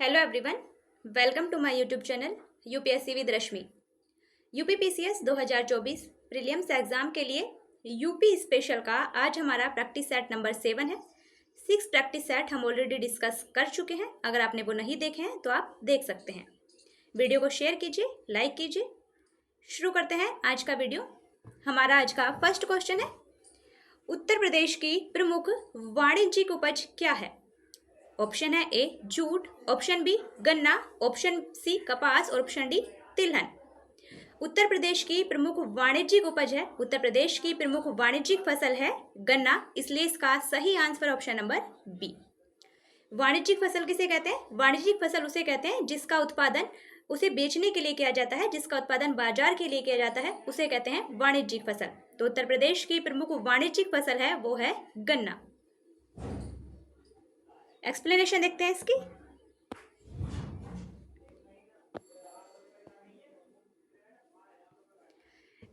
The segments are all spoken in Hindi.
Hello everyone, welcome to my YouTube channel UPSC with Rashmi. UPPCS 2024 prelims exam के लिए यूपी स्पेशल का आज हमारा प्रैक्टिस सेट नंबर 7 है। 6 प्रैक्टिस सेट हम ऑलरेडी डिस्कस कर चुके हैं। अगर आपने वो नहीं देखे हैं तो आप देख सकते हैं। वीडियो को शेयर कीजिए, लाइक कीजिए। शुरू करते हैं आज का वीडियो। हमारा आज का फर्स्ट क्वेश्चन है, उत्तर प्रदेश की प्रमुख वाणिज्यिक उपज क्या है? ऑप्शन है ए जूट, ऑप्शन बी गन्ना, ऑप्शन सी कपास और ऑप्शन डी तिलहन। उत्तर प्रदेश की प्रमुख वाणिज्यिक उपज है, उत्तर प्रदेश की प्रमुख वाणिज्यिक फसल है गन्ना, इसलिए इसका सही आंसर ऑप्शन नंबर बी। वाणिज्यिक फसल किसे कहते हैं? वाणिज्यिक फसल उसे कहते हैं जिसका उत्पादन उसे बेचने के लिए किया जाता है, जिसका उत्पादन बाजार के लिए किया जाता है, उसे कहते हैं वाणिज्यिक फसल। तो उत्तर प्रदेश की प्रमुख वाणिज्यिक फसल है वो है गन्ना। एक्सप्लेनेशन देखते हैं इसकी।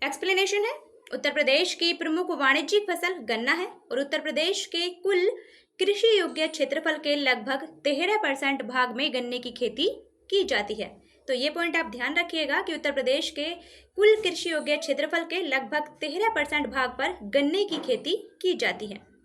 एक्सप्लेनेशन है, उत्तर प्रदेश की प्रमुख वाणिज्यिक फसल गन्ना है और उत्तर प्रदेश के कुल कृषि योग्य क्षेत्रफल के लगभग 13% भाग में गन्ने की खेती की जाती है। तो ये पॉइंट आप ध्यान रखिएगा कि उत्तर प्रदेश के कुल कृषि योग्य क्षेत्रफल के लगभग 13% भाग पर गन्ने की खेती की जाती है।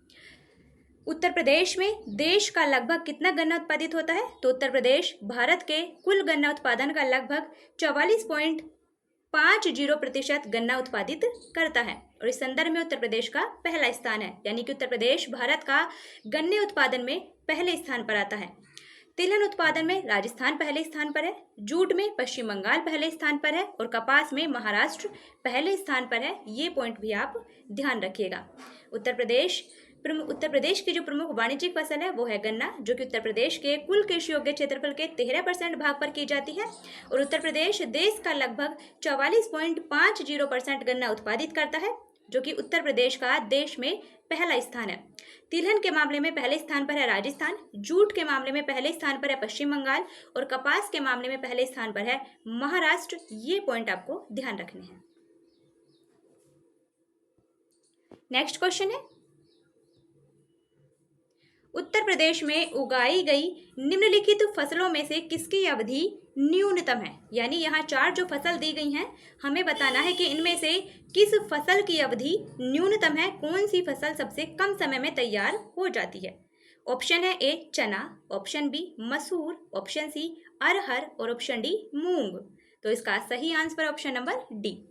उत्तर प्रदेश में देश का लगभग कितना गन्ना उत्पादित होता है? तो उत्तर प्रदेश भारत के कुल गन्ना उत्पादन का लगभग 44.50% गन्ना उत्पादित करता है और इस संदर्भ में उत्तर प्रदेश का पहला स्थान है, यानी कि उत्तर प्रदेश भारत का गन्ने उत्पादन में पहले स्थान पर आता है। तिलहन उत्पादन में राजस्थान पहले स्थान पर है, जूट में पश्चिम बंगाल पहले स्थान पर है और कपास में महाराष्ट्र पहले स्थान पर है। ये पॉइंट भी आप ध्यान रखिएगा। उत्तर प्रदेश की जो प्रमुख वाणिज्यिक फसल है वो है गन्ना, जो कि उत्तर प्रदेश के कुल कृषि योग्य क्षेत्रफल के 13% भाग पर की जाती है और उत्तर प्रदेश देश का लगभग 44.50% गन्ना उत्पादित करता है, जो कि उत्तर प्रदेश का देश में पहला स्थान है। तिलहन के मामले में पहले स्थान पर है राजस्थान, जूट के मामले में पहले स्थान पर है पश्चिम बंगाल और कपास के मामले में पहले स्थान पर है महाराष्ट्र। ये पॉइंट आपको ध्यान रखने हैं। नेक्स्ट क्वेश्चन है, उत्तर प्रदेश में उगाई गई निम्नलिखित फसलों में से किसकी अवधि न्यूनतम है? यानी यहाँ 4 जो फसल दी गई हैं, हमें बताना है कि इनमें से किस फसल की अवधि न्यूनतम है, कौन सी फसल सबसे कम समय में तैयार हो जाती है। ऑप्शन है ए चना, ऑप्शन बी मसूर, ऑप्शन सी अरहर और ऑप्शन डी मूंग। तो इसका सही आंसर ऑप्शन नंबर डी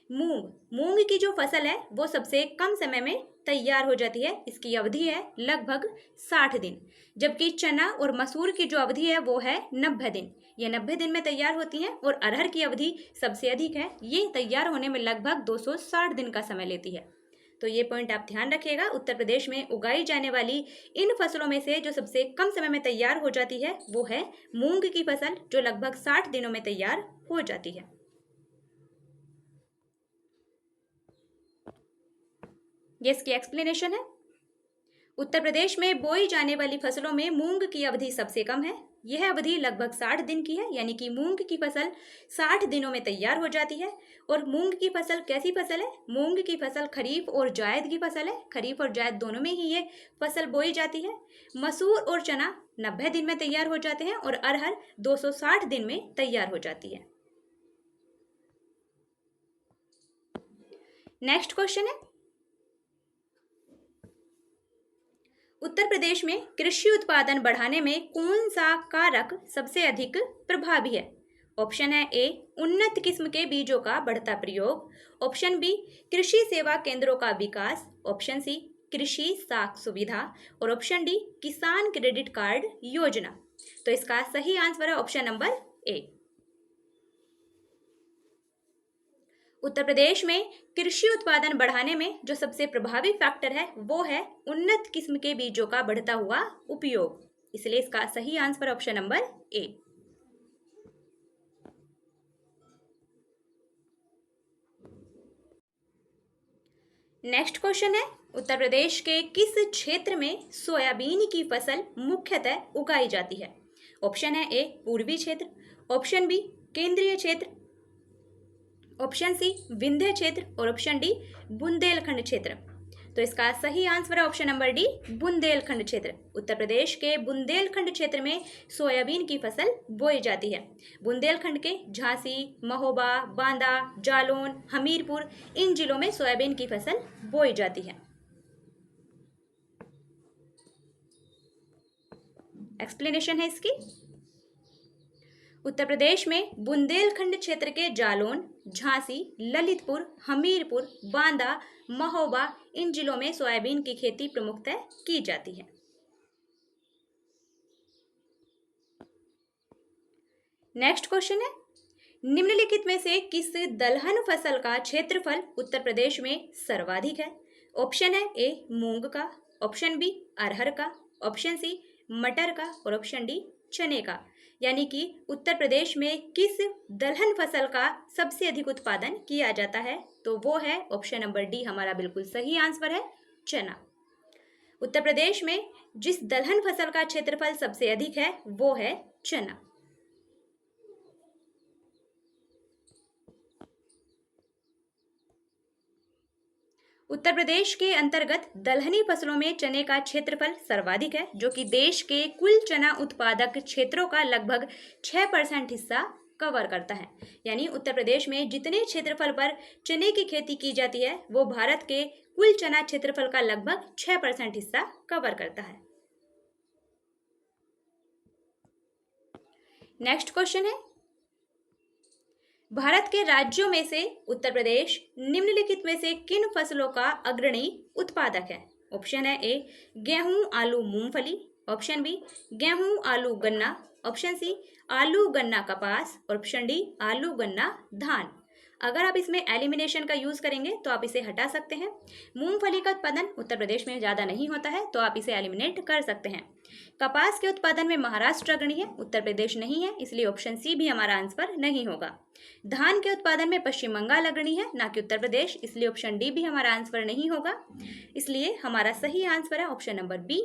मूंग। मूंग की जो फसल है वो सबसे कम समय में तैयार हो जाती है, इसकी अवधि है लगभग 60 दिन, जबकि चना और मसूर की जो अवधि है वो है 90 दिन। ये 90 दिन में तैयार होती हैं और अरहर की अवधि सबसे अधिक है, ये तैयार होने में लगभग 260 दिन का समय लेती है। तो ये पॉइंट आप ध्यान रखिएगा। उत्तर प्रदेश में उगाई जाने वाली इन फसलों में से जो सबसे कम समय में तैयार हो जाती है वो है मूंग की फसल, जो लगभग 60 दिनों में तैयार हो जाती है। ये इसकी एक्सप्लेनेशन है। उत्तर प्रदेश में बोई जाने वाली फसलों में मूंग की अवधि सबसे कम है, यह अवधि लगभग 60 दिन की है, यानी कि मूंग की फसल 60 दिनों में तैयार हो जाती है। और मूंग की फसल कैसी फसल है? मूंग की फसल खरीफ और जायद की फसल है, खरीफ और जायद दोनों में ही ये फसल बोई जाती है। मसूर और चना 90 दिन में तैयार हो जाते हैं और अरहर 260 दिन में तैयार हो जाती है। नेक्स्ट क्वेश्चन है, उत्तर प्रदेश में कृषि उत्पादन बढ़ाने में कौन सा कारक सबसे अधिक प्रभावी है? ऑप्शन है ए उन्नत किस्म के बीजों का बढ़ता प्रयोग, ऑप्शन बी कृषि सेवा केंद्रों का विकास, ऑप्शन सी कृषि साख सुविधा और ऑप्शन डी किसान क्रेडिट कार्ड योजना। तो इसका सही आंसर है ऑप्शन नंबर ए। उत्तर प्रदेश में कृषि उत्पादन बढ़ाने में जो सबसे प्रभावी फैक्टर है वो है उन्नत किस्म के बीजों का बढ़ता हुआ उपयोग, इसलिए इसका सही आंसर ऑप्शन नंबर ए। नेक्स्ट क्वेश्चन है, उत्तर प्रदेश के किस क्षेत्र में सोयाबीन की फसल मुख्यतः उगाई जाती है? ऑप्शन है ए पूर्वी क्षेत्र, ऑप्शन बी केंद्रीय क्षेत्र, ऑप्शन सी विंध्य क्षेत्र और ऑप्शन डी बुंदेलखंड क्षेत्र। तो इसका सही आंसर है ऑप्शन नंबर डी, बुंदेलखंड क्षेत्र। उत्तर प्रदेश के बुंदेलखंड क्षेत्र में सोयाबीन की फसल बोई जाती है। बुंदेलखंड के झांसी, महोबा, बांदा, जालौन, हमीरपुर इन जिलों में सोयाबीन की फसल बोई जाती है। एक्सप्लेनेशन है इसकी। उत्तर प्रदेश में बुंदेलखंड क्षेत्र के जालौन, झांसी, ललितपुर, हमीरपुर, बांदा, महोबा इन जिलों में सोयाबीन की खेती प्रमुखतः की जाती है। नेक्स्ट क्वेश्चन है, निम्नलिखित में से किस दलहन फसल का क्षेत्रफल उत्तर प्रदेश में सर्वाधिक है? ऑप्शन है ए मूंग का, ऑप्शन बी अरहर का, ऑप्शन सी मटर का और ऑप्शन डी चने का। यानी कि उत्तर प्रदेश में किस दलहन फसल का सबसे अधिक उत्पादन किया जाता है? तो वो है ऑप्शन नंबर डी हमारा बिल्कुल सही आंसर है, चना। उत्तर प्रदेश में जिस दलहन फसल का क्षेत्रफल सबसे अधिक है वो है चना। उत्तर प्रदेश के अंतर्गत दलहनी फसलों में चने का क्षेत्रफल सर्वाधिक है, जो कि देश के कुल चना उत्पादक क्षेत्रों का लगभग 6% हिस्सा कवर करता है। यानी उत्तर प्रदेश में जितने क्षेत्रफल पर चने की खेती की जाती है वो भारत के कुल चना क्षेत्रफल का लगभग 6% हिस्सा कवर करता है। नेक्स्ट क्वेश्चन है, भारत के राज्यों में से उत्तर प्रदेश निम्नलिखित में से किन फसलों का अग्रणी उत्पादक है? ऑप्शन है ए गेहूं, आलू, मूंगफली, ऑप्शन बी गेहूं, आलू, गन्ना, ऑप्शन सी आलू, गन्ना, कपास और ऑप्शन डी आलू, गन्ना, धान। अगर आप इसमें एलिमिनेशन का यूज करेंगे तो आप इसे हटा सकते हैं। मूंगफली का उत्पादन उत्तर प्रदेश में ज़्यादा नहीं होता है तो आप इसे एलिमिनेट कर सकते हैं। कपास के उत्पादन में महाराष्ट्र अग्रणी है, उत्तर प्रदेश नहीं है, इसलिए ऑप्शन सी भी हमारा आंसर नहीं होगा। धान के उत्पादन में पश्चिम बंगाल अग्रणी है, ना कि उत्तर प्रदेश, इसलिए ऑप्शन डी भी हमारा आंसर नहीं होगा। इसलिए हमारा सही आंसर है option number B.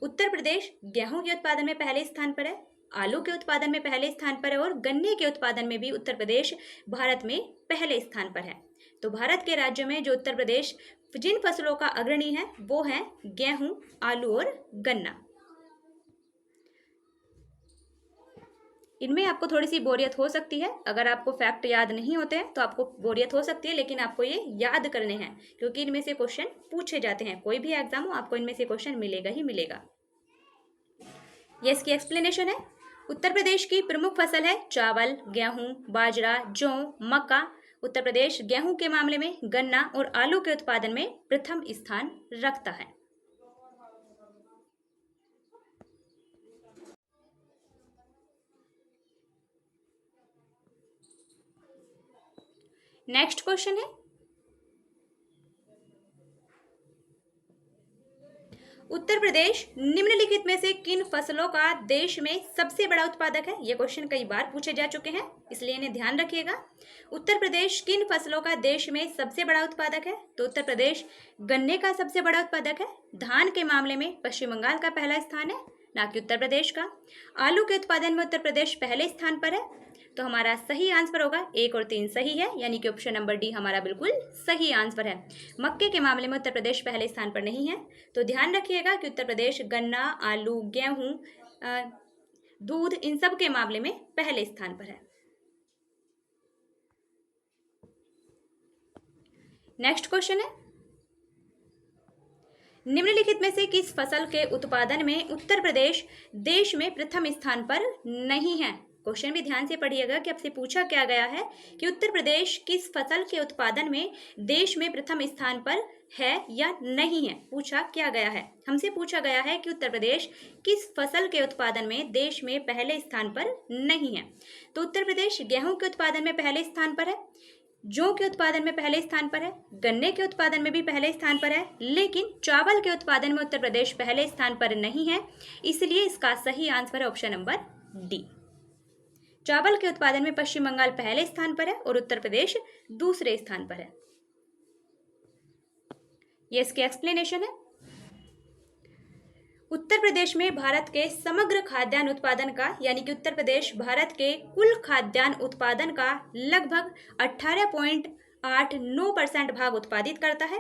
Uttar Pradesh गेहूं के उत्पादन में पहले स्थान पर है, आलू के उत्पादन में पहले स्थान पर है और गन्ने के उत्पादन में भी उत्तर प्रदेश भारत में पहले स्थान पर है। तो भारत के राज्यों में जो उत्तर प्रदेश जिन फसलों का अग्रणी है वो है गेहूं, आलू और गन्ना। इनमें आपको थोड़ी सी बोरियत हो सकती है, अगर आपको फैक्ट याद नहीं होते हैं तो आपको बोरियत हो सकती है, लेकिन आपको ये याद करने हैं क्योंकि इनमें से क्वेश्चन पूछे जाते हैं। कोई भी एग्जाम हो आपको इनमें से क्वेश्चन मिलेगा ही मिलेगा। ये इसकी एक्सप्लेनेशन है। उत्तर प्रदेश की प्रमुख फसल है चावल, गेहूं, बाजरा, जौ, मक्का। उत्तर प्रदेश गेहूं के मामले में गन्ना और आलू के उत्पादन में प्रथम स्थान रखता है। नेक्स्ट क्वेश्चन है, उत्तर प्रदेश निम्नलिखित में से किन फसलों का देश में सबसे बड़ा उत्पादक है? ये क्वेश्चन कई बार पूछे जा चुके हैं, इसलिए इन्हें ध्यान रखिएगा। उत्तर प्रदेश किन फसलों का देश में सबसे बड़ा उत्पादक है? तो उत्तर प्रदेश गन्ने का सबसे बड़ा उत्पादक है। धान के मामले में पश्चिम बंगाल का पहला स्थान है, ना कि उत्तर प्रदेश का। आलू के उत्पादन में उत्तर प्रदेश पहले स्थान पर है। तो हमारा सही आंसर होगा 1 और 3 सही है, यानी कि ऑप्शन नंबर डी हमारा बिल्कुल सही आंसर है। मक्के के मामले में उत्तर प्रदेश पहले स्थान पर नहीं है। तो ध्यान रखिएगा कि उत्तर प्रदेश गन्ना, आलू, गेहूं, दूध इन सब के मामले में पहले स्थान पर है। नेक्स्ट क्वेश्चन है, निम्नलिखित में से किस फसल के उत्पादन में उत्तर प्रदेश देश में प्रथम स्थान पर नहीं है? क्वेश्चन भी ध्यान से पढ़िएगा कि आपसे पूछा क्या गया है कि उत्तर प्रदेश किस फसल के उत्पादन में देश में प्रथम स्थान पर है या नहीं है, पूछा क्या गया है। हमसे पूछा गया है कि उत्तर प्रदेश किस फसल के उत्पादन में देश में पहले स्थान पर नहीं है। तो उत्तर प्रदेश गेहूं के उत्पादन में पहले स्थान पर है, जौ के उत्पादन में पहले स्थान पर है, गन्ने के उत्पादन में भी पहले स्थान पर है, लेकिन चावल के उत्पादन में उत्तर प्रदेश पहले स्थान पर नहीं है। इसलिए इसका सही आंसर है ऑप्शन नंबर डी। चावल के उत्पादन में पश्चिम बंगाल पहले स्थान पर है और उत्तर प्रदेश दूसरे स्थान पर है। ये इसकी एक्सप्लेनेशन है। उत्तर प्रदेश में भारत के समग्र खाद्यान्न उत्पादन का, यानी कि उत्तर प्रदेश भारत के कुल खाद्यान्न उत्पादन का लगभग 8-9% भाग उत्पादित करता है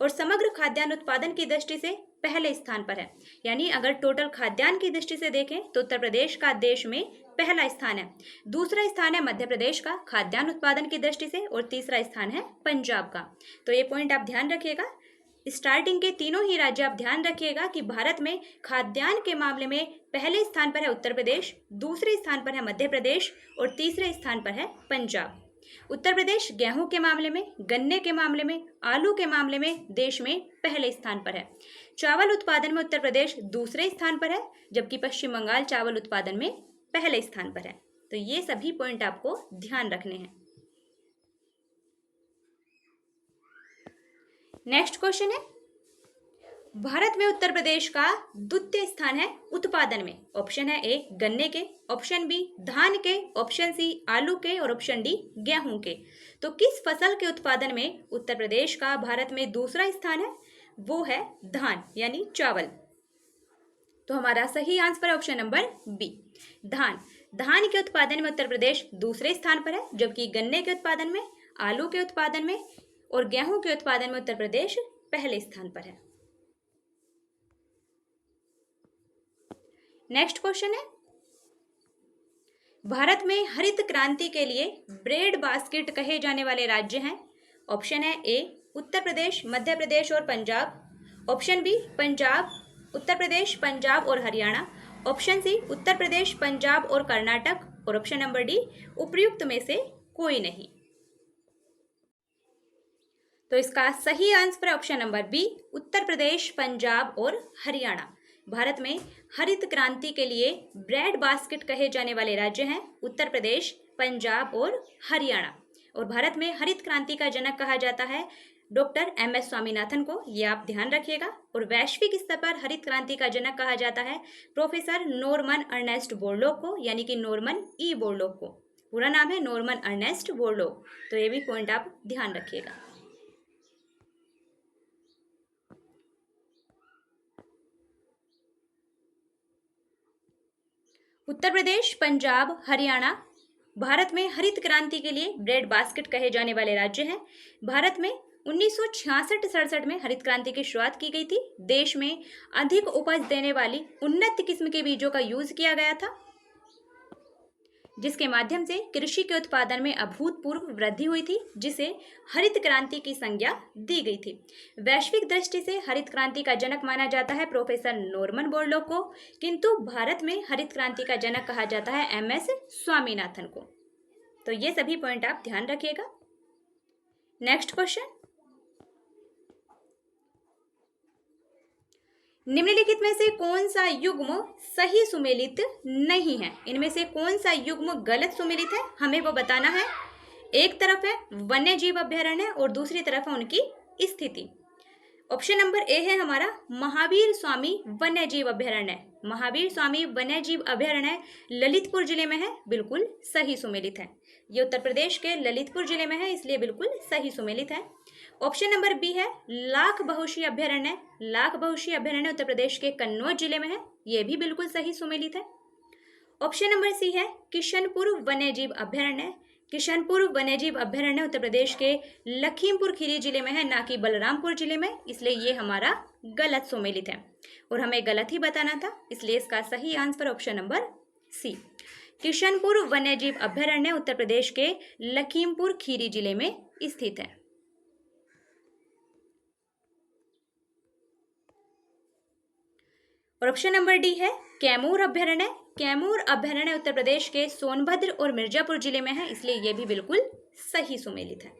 और समग्र खाद्यान्न उत्पादन की दृष्टि से पहले स्थान पर है। यानी अगर टोटल खाद्यान्न की दृष्टि से देखें तो उत्तर प्रदेश का देश में पहला स्थान है। दूसरा स्थान है मध्य प्रदेश का खाद्यान्न उत्पादन की दृष्टि से और तीसरा स्थान है पंजाब का। तो ये पॉइंट आप ध्यान रखिएगा। स्टार्टिंग के तीनों ही राज्य आप ध्यान रखिएगा कि भारत में खाद्यान्न के मामले में पहले स्थान पर है उत्तर प्रदेश, दूसरे स्थान पर है मध्य प्रदेश और तीसरे स्थान पर है पंजाब। उत्तर प्रदेश गेहूं के मामले में, गन्ने के मामले में, आलू के मामले में देश में पहले स्थान पर है। चावल उत्पादन में उत्तर प्रदेश दूसरे स्थान पर है, जबकि पश्चिम बंगाल चावल उत्पादन में पहले स्थान पर है। तो ये सभी पॉइंट आपको ध्यान रखने हैं। नेक्स्ट क्वेश्चन है, भारत में उत्तर प्रदेश का द्वितीय स्थान है उत्पादन में। ऑप्शन है ए गन्ने के, ऑप्शन बी धान के, ऑप्शन सी आलू के और ऑप्शन डी गेहूं के। तो किस फसल के उत्पादन में उत्तर प्रदेश का भारत में दूसरा स्थान है? वो है धान यानी चावल। तो हमारा सही आंसर है ऑप्शन नंबर बी, धान। धान के उत्पादन में उत्तर प्रदेश दूसरे स्थान पर है, जबकि गन्ने के उत्पादन में, आलू के उत्पादन में और गेहूं के उत्पादन में उत्तर प्रदेश पहले स्थान पर है। नेक्स्ट क्वेश्चन है, भारत में हरित क्रांति के लिए ब्रेड बास्केट कहे जाने वाले राज्य हैं। ऑप्शन है ए उत्तर प्रदेश, मध्य प्रदेश और पंजाब, ऑप्शन बी पंजाब, उत्तर प्रदेश, पंजाब और हरियाणा, ऑप्शन सी उत्तर प्रदेश, पंजाब और कर्नाटक और ऑप्शन नंबर डी उपर्युक्त में से कोई नहीं। तो इसका सही आंसर है option number B, Uttar Pradesh, Punjab और हरियाणा। भारत में हरित क्रांति के लिए ब्रेड बास्केट कहे जाने वाले राज्य हैं उत्तर प्रदेश, पंजाब और हरियाणा। और भारत में हरित क्रांति का जनक कहा जाता है डॉक्टर एम.एस. स्वामीनाथन को, ये आप ध्यान रखिएगा। और वैश्विक स्तर पर हरित क्रांति का जनक कहा जाता है प्रोफेसर नॉर्मन अर्नेस्ट बोरलॉग को, यानी कि नॉर्मन ई बोरलॉग को। पूरा नाम है नॉर्मन अर्नेस्ट बोरलॉग। तो ये भी पॉइंट आप ध्यान रखिएगा। उत्तर प्रदेश, पंजाब, हरियाणा भारत में हरित क्रांति के लिए ब्रेड बास्केट कहे जाने वाले राज्य हैं। भारत में 1966-67 में हरित क्रांति की शुरुआत की गई थी। देश में अधिक उपज देने वाली उन्नत किस्म के बीजों का यूज किया गया था, जिसके माध्यम से कृषि के उत्पादन में अभूतपूर्व वृद्धि हुई थी, जिसे हरित क्रांति की संज्ञा दी गई थी। वैश्विक दृष्टि से हरित क्रांति का जनक माना जाता है प्रोफेसर नॉर्मन बोरलॉग को, किंतु भारत में हरित क्रांति का जनक कहा जाता है एम.एस. स्वामीनाथन को। तो ये सभी पॉइंट आप ध्यान रखिएगा। नेक्स्ट क्वेश्चन, निम्नलिखित में से कौन सा युग्म सही सुमेलित नहीं है? इनमें से कौन सा युग्म गलत सुमेलित है, हमें वो बताना है। एक तरफ है वन्य जीव अभ्यारण्य और दूसरी तरफ है उनकी स्थिति। ऑप्शन नंबर ए है हमारा महावीर स्वामी वन्य जीव अभ्यारण्य। महावीर स्वामी वन्य जीव अभ्यारण्य ललितपुर जिले में है, बिल्कुल सही सुमेलित है। ये उत्तर प्रदेश के ललितपुर जिले में है, इसलिए बिल्कुल सही सुमेलित है। ऑप्शन नंबर बी है लाख बहुशी अभ्यारण्य। लाख बहुशी अभ्यारण्य उत्तर प्रदेश के कन्नौज जिले में है, यह भी बिल्कुल सही सुमेलित है। ऑप्शन नंबर सी है किशनपुर वन्यजीव अभ्यारण्य। किशनपुर वन्यजीव अभ्यारण्य उत्तर प्रदेश के लखीमपुर खीरी जिले में है, ना कि बलरामपुर जिले में, इसलिए ये हमारा गलत सुमेलित है और हमें गलत ही बताना था, इसलिए इसका सही answer option number C, Kishanpur वन्यजीव अभ्यारण्य उत्तर प्रदेश के लखीमपुर खीरी जिले में स्थित है। और ऑप्शन नंबर डी है कैमूर अभ्यारण्य। कैमूर अभ्यारण्य उत्तर प्रदेश के सोनभद्र और मिर्जापुर जिले में है, इसलिए यह भी बिल्कुल सही सुमेलित है।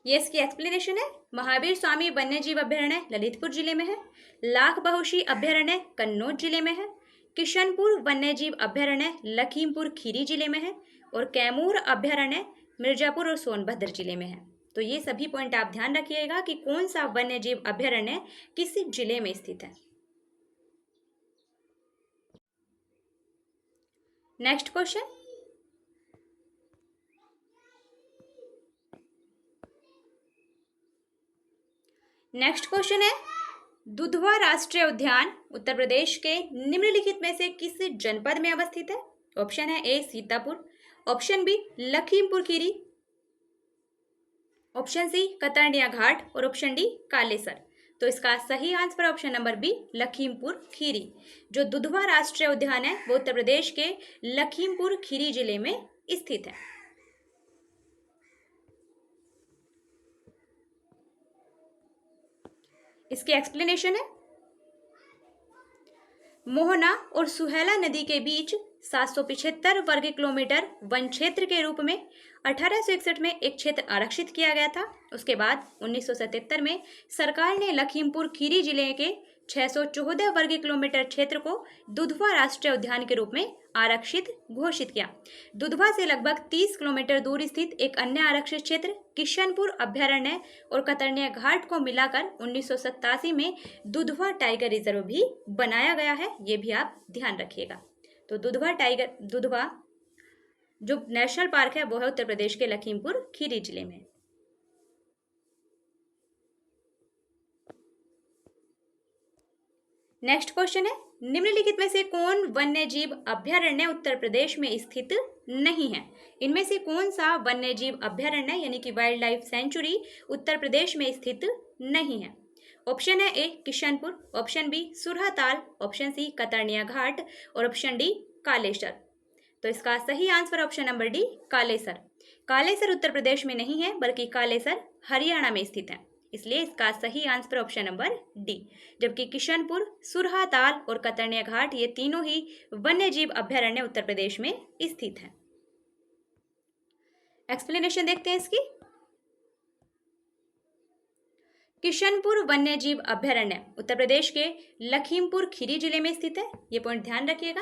ये इसकी एक्सप्लेनेशन है। महावीर स्वामी वन्यजीव अभ्यारण्य ललितपुर जिले में है, लाख बहुशी अभ्यारण्य कन्नौज जिले में है, किशनपुर वन्यजीव अभ्यारण्य लखीमपुर खीरी जिले में है और कैमूर अभ्यारण्य मिर्जापुर और सोनभद्र जिले में है। तो ये सभी पॉइंट आप ध्यान रखिएगा कि कौन सा वन्यजीव अभ्यारण्य किस जिले में स्थित है। नेक्स्ट क्वेश्चन, नेक्स्ट क्वेश्चन है दुधवा राष्ट्रीय उद्यान उत्तर प्रदेश के निम्नलिखित में से किस जनपद में अवस्थित है? ऑप्शन है A Sitapur, option B Lakhimpur Kheri, option C Katarniya Ghat और ऑप्शन डी कालेसर। तो इसका सही answer option number B Lakhimpur Kheri. जो दुधवा राष्ट्रीय उद्यान है वो उत्तर प्रदेश के लखीमपुर खीरी जिले में स्थित है। इसकी एक्सप्लेनेशन है, मोहना और सुहेला नदी के बीच 775 वर्ग किलोमीटर वन क्षेत्र के रूप में 1861 में एक क्षेत्र आरक्षित किया गया था। उसके बाद 1977 में सरकार ने लखीमपुर खीरी जिले के 614 वर्ग किलोमीटर क्षेत्र को दुधवा राष्ट्रीय उद्यान के रूप में आरक्षित घोषित किया। दुधवा से लगभग 30 किलोमीटर दूर स्थित एक अन्य आरक्षित क्षेत्र किशनपुर अभ्यारण्य और कतरनिया घाट को मिलाकर 1987 में दुधवा टाइगर रिजर्व भी बनाया गया है। ये भी आप ध्यान रखिएगा। तो दुधवा जो नेशनल पार्क है वो है उत्तर प्रदेश के लखीमपुर खीरी जिले में। नेक्स्ट क्वेश्चन है, निम्नलिखित में से कौन वन्य जीव अभ्यारण्य उत्तर प्रदेश में स्थित नहीं है? इनमें से कौन सा वन्य जीव अभ्यारण्य यानी कि wild life sanctuary Uttar Pradesh में स्थित नहीं है? ऑप्शन है A Kishanpur, option B Surhatal, option C Katarniya Ghat और ऑप्शन डी कालेसर। तो इसका सही answer option number D Kalesar. Kalesar Uttar Pradesh में नहीं है बल्कि कालेसर हरियाणा में स्थित है, इसलिए इसका सही आंसर ऑप्शन नंबर डी। जबकि किशनपुर, सुरहाताल और कतरनिया घाट ये तीनों ही वन्य जीव अभ्यारण्य उत्तर प्रदेश में स्थित है। एक्सप्लेनेशन देखते हैं इसकी। किशनपुर वन्यजीव अभ्यारण्य उत्तर प्रदेश के लखीमपुर खीरी जिले में स्थित है। ये पॉइंट ध्यान रखिएगा।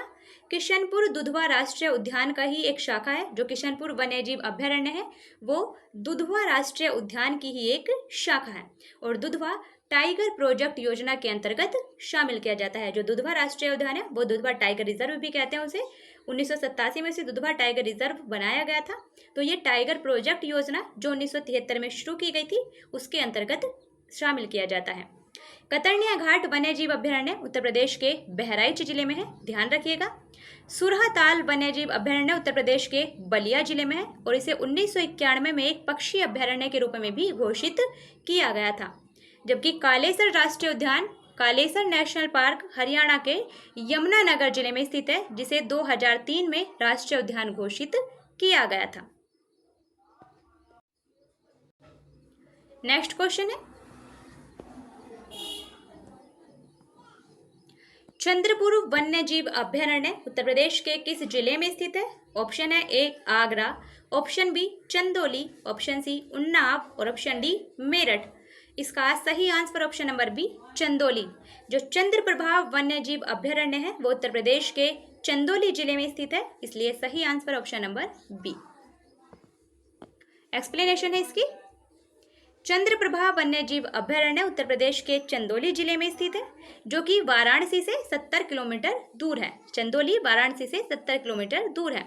किशनपुर दुधवा राष्ट्रीय उद्यान का ही एक शाखा है। जो किशनपुर वन्यजीव अभ्यारण्य है वो दुधवा राष्ट्रीय उद्यान की ही एक शाखा है और दुधवा टाइगर प्रोजेक्ट योजना के अंतर्गत शामिल किया जाता है। जो दुधवा राष्ट्रीय उद्यान है वो दुधवा टाइगर रिजर्व भी कहते हैं उसे। 1987 में से दुधवा टाइगर रिजर्व बनाया गया था। तो ये टाइगर प्रोजेक्ट योजना जो 1973 में शुरू की गई थी उसके अंतर्गत शामिल किया जाता है। कतरनिया घाट वन्यजीव अभ्यारण्य उत्तर प्रदेश के बहराइच जिले में है, ध्यान रखिएगा। सुरहाताल वन्यजीव अभ्यारण्य उत्तर प्रदेश के बलिया जिले में है और इसे 1991 में एक पक्षी अभ्यारण्य के रूप में भी घोषित किया गया था। जबकि कालेसर राष्ट्रीय उद्यान कालेसर नेशनल पार्क हरियाणा के यमुनानगर जिले में स्थित है, जिसे 2003 में राष्ट्रीय उद्यान घोषित किया गया था। नेक्स्ट क्वेश्चन है, चंद्रपुर वन्यजीव अभ्यारण्य उत्तर प्रदेश के किस जिले में स्थित है? ऑप्शन है A Agra, option B Chandauli, option C Unnao और ऑप्शन डी मेरठ। इसका सही answer option number B Chandauli. जो चंद्रप्रभा वन्यजीव अभ्यारण्य है वो उत्तर प्रदेश के चंदौली जिले में स्थित है, इसलिए सही answer option number B. Explanation है इसकी। चंद्रप्रभा वन्यजीव अभ्यारण्य उत्तर प्रदेश के चंदौली जिले में स्थित है, जो कि वाराणसी से 70 किलोमीटर दूर है। चंदौली वाराणसी से 70 किलोमीटर दूर है।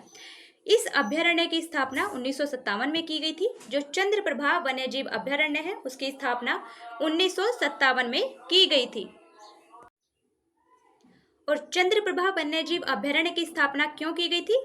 इस अभ्यारण्य की स्थापना 1957 में की गई थी। जो चंद्रप्रभा वन्यजीव अभ्यारण्य है उसकी स्थापना 1957 में की गई थी। और चंद्रप्रभा वन्यजीव अभ्यारण्य की स्थापना क्यों की गई थी?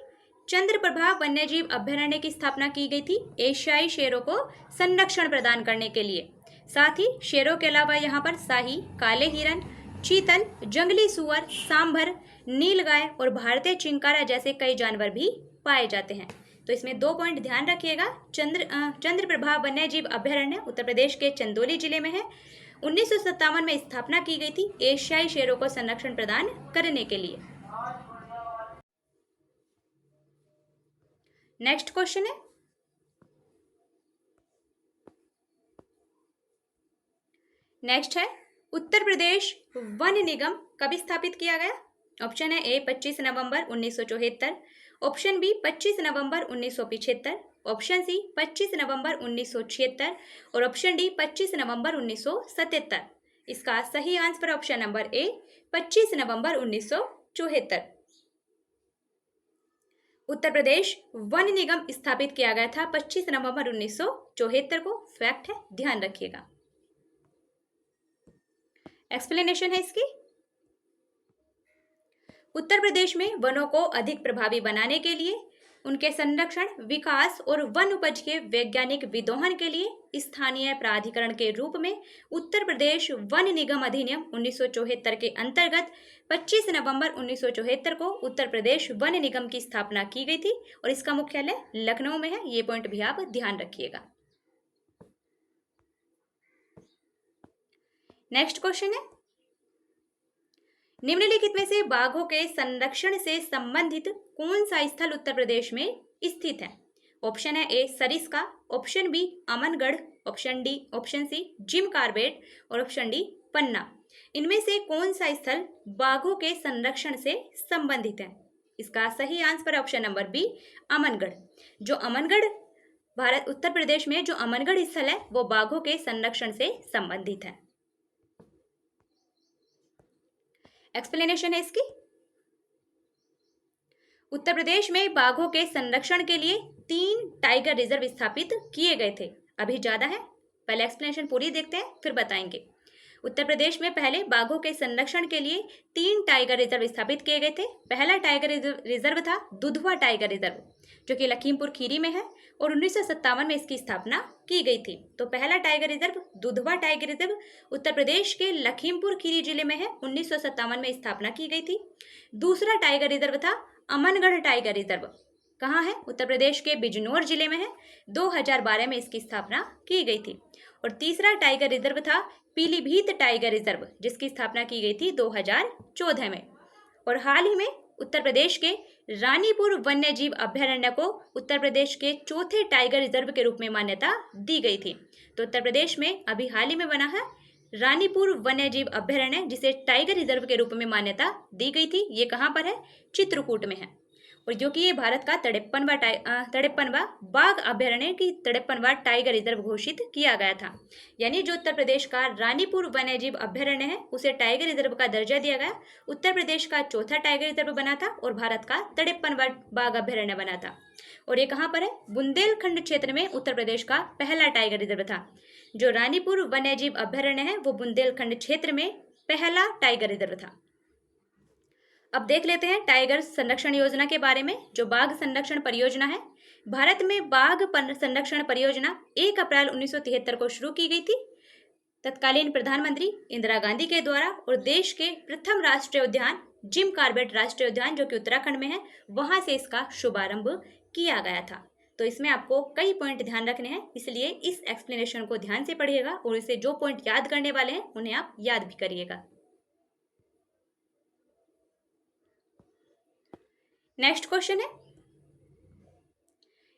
चंद्रप्रभा वन्यजीव अभ्यारण्य की स्थापना की गई थी एशियाई शेरों को संरक्षण प्रदान करने के लिए। साथ ही शेरों के अलावा यहाँ पर शाही, काले हिरन, चीतल, जंगली सुअर, सांभर, नीलगाय और भारतीय चिंकारा जैसे कई जानवर भी पाए जाते हैं। तो इसमें 2 पॉइंट ध्यान रखिएगा। चंद्रप्रभा वन्यजीव अभ्यारण्य उत्तर प्रदेश के चंदौली जिले में है। 1957 में स्थापना की गई थी एशियाई शेरों को संरक्षण प्रदान करने के लिए। नेक्स्ट क्वेश्चन है, नेक्स्ट है उत्तर प्रदेश वन निगम कब स्थापित किया गया? ऑप्शन है ए 25 नवंबर 1974, ऑप्शन बी 25 नवंबर 1975, ऑप्शन सी 25 नवंबर 1976 और ऑप्शन डी 25 नवंबर 1977। इसका सही आंसर ऑप्शन नंबर ए 25 नवंबर 1974। उत्तर प्रदेश वन निगम स्थापित किया गया था 25 नवंबर 1974 को। फैक्ट है, ध्यान रखिएगा। एक्सप्लेनेशन है इसकी। उत्तर प्रदेश में वनों को अधिक प्रभावी बनाने के लिए, उनके संरक्षण, विकास और वन उपज के वैज्ञानिक विदोहन के लिए स्थानीय प्राधिकरण के रूप में उत्तर प्रदेश वन निगम अधिनियम 1974 के अंतर्गत 25 नवंबर 1974 को उत्तर प्रदेश वन निगम की स्थापना की गई थी और इसका मुख्यालय लखनऊ में है। ये पॉइंट भी आप ध्यान रखिएगा। नेक्स्ट क्वेश्चन है, निम्नलिखित में से बाघों के संरक्षण से संबंधित कौन सा स्थल उत्तर प्रदेश में स्थित है? ऑप्शन है A Sariska, option B Amangarh, option C Jim Corbett और ऑप्शन डी पन्ना। इनमें से कौन सा स्थल बाघों के संरक्षण से संबंधित है? इसका सही आंसर है ऑप्शन नंबर बी अमनगढ़। जो अमनगढ़ उत्तर प्रदेश में जो अमनगढ़ स्थल है वो बाघों के संरक्षण से संबंधित है। एक्सप्लेनेशन है इसकी। उत्तर प्रदेश में बाघों के संरक्षण के लिए 3 टाइगर रिजर्व स्थापित किए गए थे। अभी ज्यादा है, पहले एक्सप्लेनेशन पूरी देखते हैं फिर बताएंगे। उत्तर प्रदेश में पहले बाघों के संरक्षण के लिए 3 टाइगर रिजर्व स्थापित किए गए थे। पहला टाइगर रिजर्व था दुधवा टाइगर रिजर्व, जो कि लखीमपुर खीरी में है और 1957 में इसकी स्थापना की गई थी। तो पहला tiger reserve Dudhwa tiger reserve Uttar Pradesh के लखीमपुर खीरी जिले में है, 1957 में स्थापना की गई थी। दूसरा टाइगर रिजर्व था अमनगढ़ टाइगर रिजर्व, कहाँ है? उत्तर प्रदेश के बिजनौर जिले में है, 2012 में इसकी स्थापना की गई थी। और तीसरा टाइगर रिजर्व था पीलीभीत टाइगर रिजर्व, जिसकी स्थापना की गई थी 2014 में। और हाल ही में उत्तर प्रदेश के रानीपुर वन्यजीव अभयारण्य को उत्तर प्रदेश के चौथे टाइगर रिजर्व के रूप में मान्यता दी गई थी। तो उत्तर प्रदेश में अभी हाल ही में बना है रानीपुर वन्यजीव अभयारण्य, जिसे टाइगर रिजर्व के रूप में मान्यता दी गई थी। ये कहाँ पर है? चित्रकूट में है। और जो कि ये भारत का 53वां बाघ अभयारण्य की 53वां टाइगर रिजर्व घोषित किया गया था। यानी जो उत्तर प्रदेश का रानीपुर वन्यजीव अभयारण्य है उसे टाइगर रिजर्व का दर्जा दिया गया। उत्तर प्रदेश का चौथा टाइगर रिजर्व बना था और भारत का 53वां बाघ अभयारण्य बना था। और ये कहाँ पर है? बुंदेलखंड क्षेत्र में उत्तर प्रदेश का पहला टाइगर रिजर्व था। जो रानीपुर वन्यजीव अभयारण्य है वो बुंदेलखंड क्षेत्र में पहला टाइगर रिजर्व था। अब देख लेते हैं टाइगर संरक्षण योजना के बारे में। जो बाघ संरक्षण परियोजना है, भारत में बाघ संरक्षण परियोजना 1 अप्रैल 1973 को शुरू की गई थी तत्कालीन प्रधानमंत्री इंदिरा गांधी के द्वारा। और देश के प्रथम राष्ट्रीय उद्यान जिम कार्बेट राष्ट्रीय उद्यान, जो कि उत्तराखंड में है, वहां से इसका शुभारंभ किया गया था। तो इसमें आपको कई पॉइंट ध्यान रखने हैं, इसलिए इस एक्सप्लेनेशन को ध्यान से पढ़िएगा और इसे जो पॉइंट याद करने वाले हैं उन्हें आप याद भी करिएगा। नेक्स्ट क्वेश्चन है,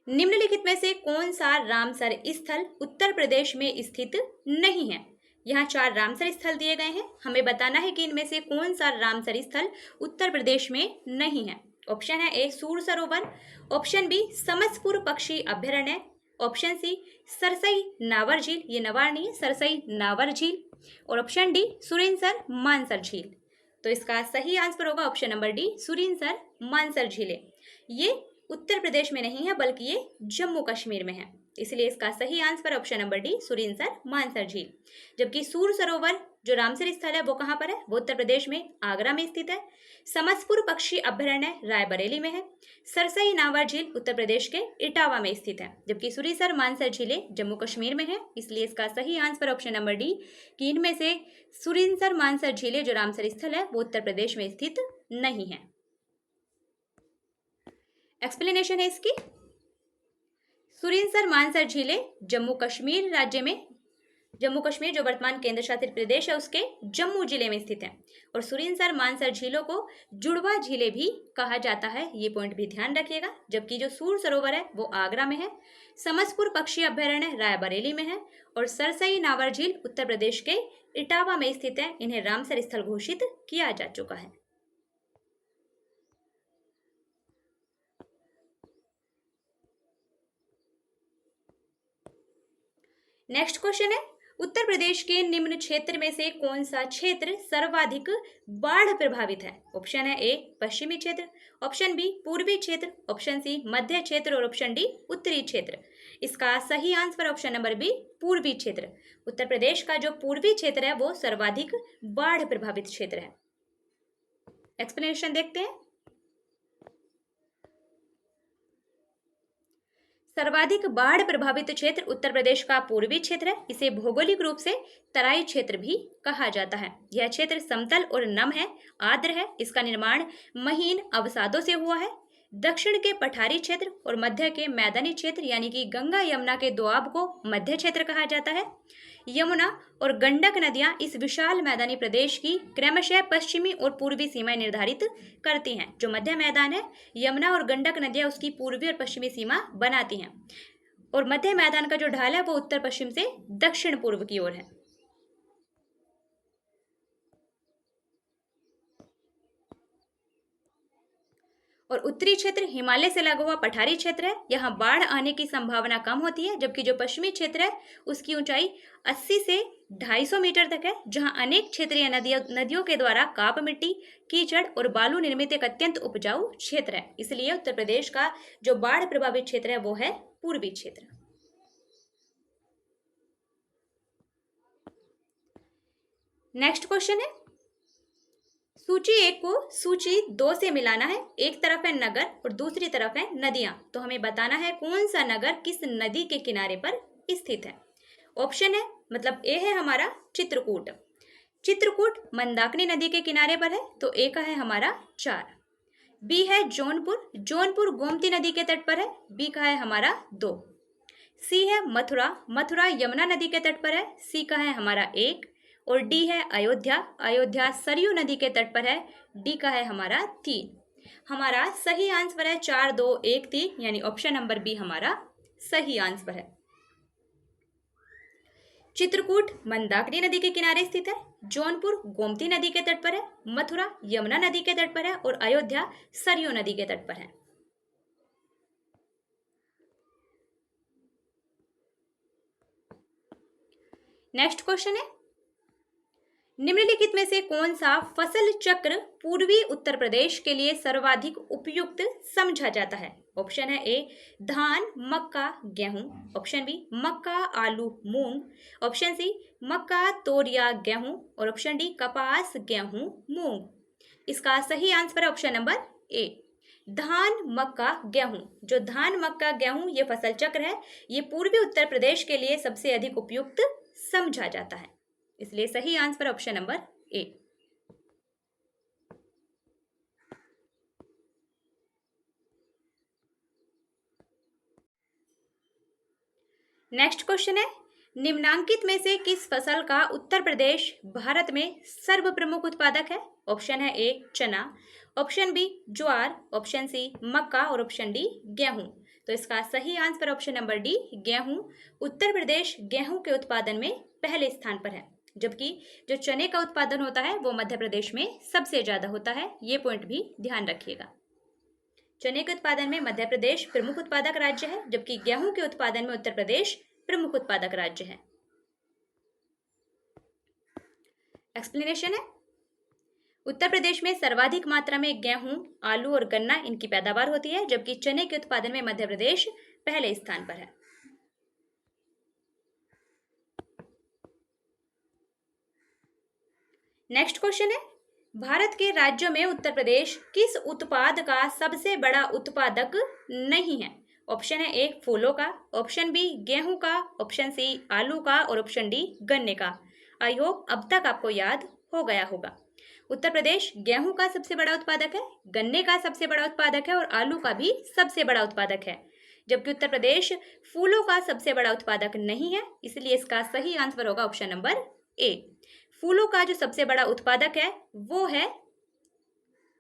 निम्नलिखित में से कौन सा रामसर स्थल उत्तर प्रदेश में स्थित नहीं है? यहाँ 4 रामसर स्थल दिए गए हैं, हमें बताना है कि इनमें से कौन सा रामसर स्थल उत्तर प्रदेश में नहीं है। ऑप्शन है ए सूर सरोवर, ऑप्शन बी समसपुर पक्षी अभ्यारण्य, ऑप्शन सी सरसई नावर झील, ये नवार नहीं है, सरसई नावर झील, और ऑप्शन डी सुरिनसर मानसर झील। तो इसका सही आंसर होगा option number D Surinsar Mansar झीलें। ये उत्तर प्रदेश में नहीं है बल्कि ये जम्मू कश्मीर में है, इसलिए इसका सही answer option number D Surinsar Mansar झील। जबकि सूर सरोवर जो रामसर स्थल है वो कहाँ पर है? वो उत्तर प्रदेश में आगरा में स्थित है। समसपुर पक्षी अभ्यारण्य रायबरेली में है। सरसई नावर झील उत्तर प्रदेश के इटावा में स्थित है, जबकि सुरिनसर मानसर झीलें जम्मू कश्मीर में है। इसलिए इसका सही आंसर ऑप्शन नंबर डी कि इनमें से सुरिनसर मानसर झीलें जो रामसर स्थल है वो उत्तर प्रदेश में स्थित नहीं है। एक्सप्लेनेशन है इसकी। सुरिनसर मानसर झीलें जम्मू कश्मीर राज्य में, जम्मू कश्मीर जो वर्तमान केंद्र शासित प्रदेश है उसके जम्मू जिले में स्थित है। और सुरिनसर मानसर झीलों को जुड़वा झीलें भी कहा जाता है, ये पॉइंट भी ध्यान रखिएगा। जबकि जो सूर सरोवर है वो आगरा में है, समसपुर पक्षी अभ्यारण्य रायबरेली में है और सरसई नावर झील उत्तर प्रदेश के इटावा में स्थित है। इन्हें रामसर स्थल घोषित किया जा चुका है। नेक्स्ट क्वेश्चन है, उत्तर प्रदेश के निम्न क्षेत्र में से कौन सा क्षेत्र सर्वाधिक बाढ़ प्रभावित है? ऑप्शन है ए पश्चिमी क्षेत्र, ऑप्शन बी पूर्वी क्षेत्र, ऑप्शन सी मध्य क्षेत्र और ऑप्शन डी उत्तरी क्षेत्र। इसका सही आंसर ऑप्शन नंबर बी पूर्वी क्षेत्र। उत्तर प्रदेश का जो पूर्वी क्षेत्र है वो सर्वाधिक बाढ़ प्रभावित क्षेत्र है। एक्सप्लेनेशन देखते हैं। सर्वाधिक बाढ़ प्रभावित क्षेत्र उत्तर प्रदेश का पूर्वी क्षेत्र है। इसे भौगोलिक रूप से तराई क्षेत्र भी कहा जाता है। यह क्षेत्र समतल और नम है, आर्द्र है। इसका निर्माण महीन अवसादों से हुआ है। दक्षिण के पठारी क्षेत्र और मध्य के मैदानी क्षेत्र यानी कि गंगा यमुना के दोआब को मध्य क्षेत्र कहा जाता है। यमुना और गंडक नदियां इस विशाल मैदानी प्रदेश की क्रमशः पश्चिमी और पूर्वी सीमाएं निर्धारित करती हैं। जो मध्य मैदान है, यमुना और गंडक नदियां उसकी पूर्वी और पश्चिमी सीमा बनाती हैं और मध्य मैदान का जो ढाल है वो उत्तर पश्चिम से दक्षिण पूर्व की ओर है। और उत्तरी क्षेत्र हिमालय से लगा हुआ पठारी क्षेत्र है। यहाँ बाढ़ आने की संभावना कम होती है, जबकि जो पश्चिमी क्षेत्र है उसकी ऊंचाई 80 से 250 मीटर तक है, जहाँ अनेक क्षेत्रीय नदियों के द्वारा काप मिट्टी, कीचड़ और बालू निर्मित एक अत्यंत उपजाऊ क्षेत्र है। इसलिए उत्तर प्रदेश का जो बाढ़ प्रभावित क्षेत्र है वो है पूर्वी क्षेत्र। नेक्स्ट क्वेश्चन है, सूची 1 को सूची 2 से मिलाना है। एक तरफ है नगर और दूसरी तरफ है नदियां। तो हमें बताना है कौन सा नगर किस नदी के किनारे पर स्थित है। ऑप्शन है, मतलब ए है हमारा चित्रकूट। चित्रकूट मंदाकिनी नदी के किनारे पर है, तो ए का है हमारा 4। बी है जौनपुर, जौनपुर गोमती नदी के तट पर है, बी का है हमारा 2। सी है मथुरा, मथुरा यमुना नदी के तट पर है, सी का है हमारा 1। और डी है अयोध्या, अयोध्या सरयू नदी के तट पर है, डी का है हमारा 3। हमारा सही आंसर है 4, 2, 1, 3 यानी ऑप्शन नंबर बी हमारा सही आंसर है। चित्रकूट मंदाकिनी नदी के किनारे स्थित है, जौनपुर गोमती नदी के तट पर है, मथुरा यमुना नदी के तट पर है और अयोध्या सरयू नदी के तट पर है। नेक्स्ट क्वेश्चन है, निम्नलिखित में से कौन सा फसल चक्र पूर्वी उत्तर प्रदेश के लिए सर्वाधिक उपयुक्त समझा जाता है। ऑप्शन है ए धान मक्का गेहूं, ऑप्शन बी मक्का आलू मूंग, ऑप्शन सी मक्का तोरिया गेहूं और ऑप्शन डी कपास गेहूं मूंग। इसका सही आंसर है ऑप्शन नंबर ए धान मक्का गेहूं। जो धान मक्का गेहूं ये फसल चक्र है, ये पूर्वी उत्तर प्रदेश के लिए सबसे अधिक उपयुक्त समझा जाता है। इसलिए सही आंसर ऑप्शन नंबर ए। नेक्स्ट क्वेश्चन है, निम्नांकित में से किस फसल का उत्तर प्रदेश भारत में सर्व प्रमुख उत्पादक है। ऑप्शन है ए चना, ऑप्शन बी ज्वार, ऑप्शन सी मक्का और ऑप्शन डी गेहूं। तो इसका सही आंसर ऑप्शन नंबर डी गेहूं। उत्तर प्रदेश गेहूं के उत्पादन में पहले स्थान पर है, जबकि जो चने का उत्पादन होता है वो मध्य प्रदेश में सबसे ज्यादा होता है। ये पॉइंट भी ध्यान रखिएगा। चने के उत्पादन में मध्य प्रदेश प्रमुख उत्पादक राज्य है, जबकि गेहूं के उत्पादन में उत्तर प्रदेश प्रमुख उत्पादक राज्य है। एक्सप्लेनेशन है, उत्तर प्रदेश में सर्वाधिक मात्रा में गेहूं, आलू और गन्ना इनकी पैदावार होती है, जबकि चने के उत्पादन में मध्य प्रदेश पहले स्थान पर है। नेक्स्ट क्वेश्चन है, भारत के राज्यों में उत्तर प्रदेश किस उत्पाद का सबसे बड़ा उत्पादक नहीं है। ऑप्शन है ए फूलों का, ऑप्शन बी गेहूं का, ऑप्शन सी आलू का और ऑप्शन डी गन्ने का। आई होप अब तक आपको याद हो गया होगा। उत्तर प्रदेश गेहूं का सबसे बड़ा उत्पादक है, गन्ने का सबसे बड़ा उत्पादक है और आलू का भी सबसे बड़ा उत्पादक है, जबकि उत्तर प्रदेश फूलों का सबसे बड़ा उत्पादक नहीं है। इसलिए इसका सही आंसर होगा ऑप्शन नंबर ए। फूलों का जो सबसे बड़ा उत्पादक है वो है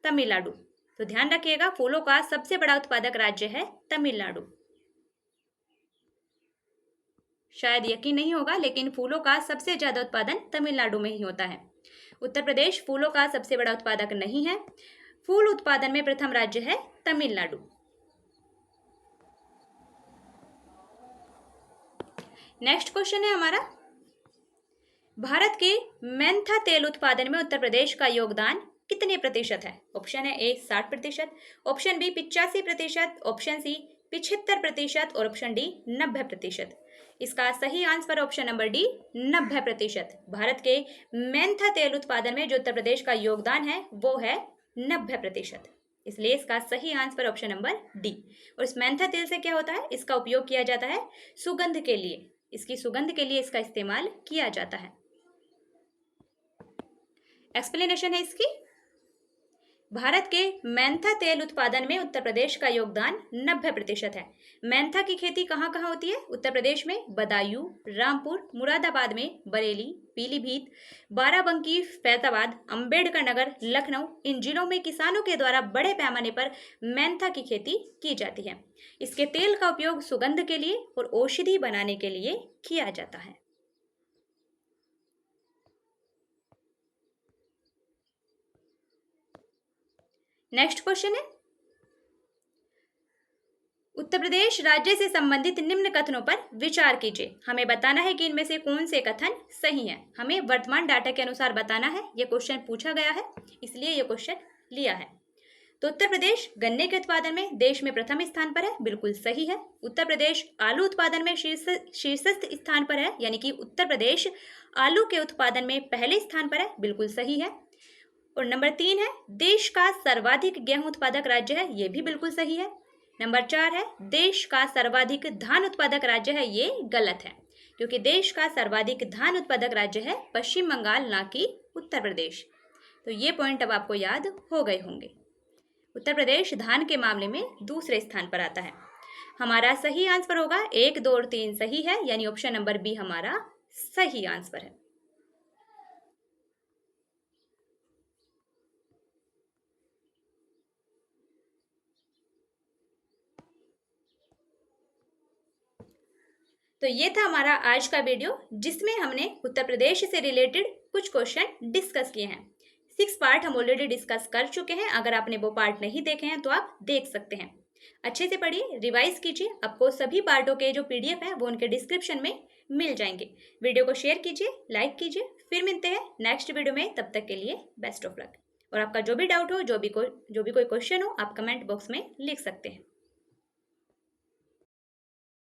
तमिलनाडु। तो ध्यान रखिएगा, फूलों का सबसे बड़ा उत्पादक राज्य है तमिलनाडु। शायद यकीन नहीं होगा, लेकिन फूलों का सबसे ज्यादा उत्पादन तमिलनाडु में ही होता है। उत्तर प्रदेश फूलों का सबसे बड़ा उत्पादक नहीं है। फूल उत्पादन में प्रथम राज्य है तमिलनाडु। नेक्स्ट क्वेश्चन है हमारा, भारत के मेंथा तेल उत्पादन में उत्तर प्रदेश का योगदान कितने प्रतिशत है? ऑप्शन है ए 60%, ऑप्शन बी 85%, ऑप्शन सी 75% और ऑप्शन डी 90%। इसका सही answer option number D 90%। Bharat के मेंथा तेल उत्पादन में जो उत्तर प्रदेश का योगदान है वो है 90%। इसलिए इसका सही आंसर ऑप्शन नंबर डी। और इस मेंथा तेल से क्या होता है? इसका उपयोग किया जाता है सुगंध के लिए, इसकी सुगंध के लिए इसका इस्तेमाल किया जाता है। एक्सप्लेनेशन है इसकी। भारत के मेंथा तेल उत्पादन में उत्तर प्रदेश का योगदान 90% है। मेंथा की खेती कहाँ कहाँ होती है? उत्तर प्रदेश में बदायूं, रामपुर, मुरादाबाद में बरेली, पीलीभीत, बाराबंकी, फैजाबाद, अंबेडकर नगर, लखनऊ, इन जिलों में किसानों के द्वारा बड़े पैमाने पर मेंथा की खेती की जाती है। इसके तेल का उपयोग सुगंध के लिए और औषधि बनाने के लिए किया जाता है। नेक्स्ट क्वेश्चन है, उत्तर प्रदेश राज्य से संबंधित निम्न कथनों पर विचार कीजिए। हमें बताना है कि इनमें से कौन से कथन सही हैं। हमें वर्तमान डाटा के अनुसार बताना है। यह क्वेश्चन पूछा गया है, इसलिए यह क्वेश्चन लिया है। तो उत्तर प्रदेश गन्ने के उत्पादन में देश में प्रथम स्थान पर है, बिल्कुल सही है। उत्तर प्रदेश आलू उत्पादन में शीर्षस्थ स्थान पर है, यानी कि उत्तर प्रदेश आलू के उत्पादन में पहले स्थान पर है, बिल्कुल सही है। और नंबर 3 है, देश का सर्वाधिक गेहूं उत्पादक राज्य है, ये भी बिल्कुल सही है। नंबर 4 है, देश का सर्वाधिक धान उत्पादक राज्य है, ये गलत है, क्योंकि देश का सर्वाधिक धान उत्पादक राज्य है पश्चिम बंगाल, ना कि उत्तर प्रदेश। तो ये पॉइंट अब आपको याद हो गए होंगे। उत्तर प्रदेश धान के मामले में दूसरे स्थान पर आता है। हमारा सही आंसर होगा 1, 2 और 3 सही है, यानी ऑप्शन नंबर बी हमारा सही आंसर है। तो ये था हमारा आज का वीडियो, जिसमें हमने उत्तर प्रदेश से रिलेटेड कुछ क्वेश्चन डिस्कस किए हैं। 6 पार्ट हम ऑलरेडी डिस्कस कर चुके हैं। अगर आपने वो पार्ट नहीं देखे हैं तो आप देख सकते हैं। अच्छे से पढ़िए, रिवाइज कीजिए। आपको सभी पार्टों के जो PDF हैं वो उनके डिस्क्रिप्शन में मिल जाएंगे। वीडियो को शेयर कीजिए, लाइक कीजिए। फिर मिलते हैं नेक्स्ट वीडियो में, तब तक के लिए बेस्ट ऑफ लक। और आपका जो भी डाउट हो, जो भी कोई क्वेश्चन हो, आप कमेंट बॉक्स में लिख सकते हैं।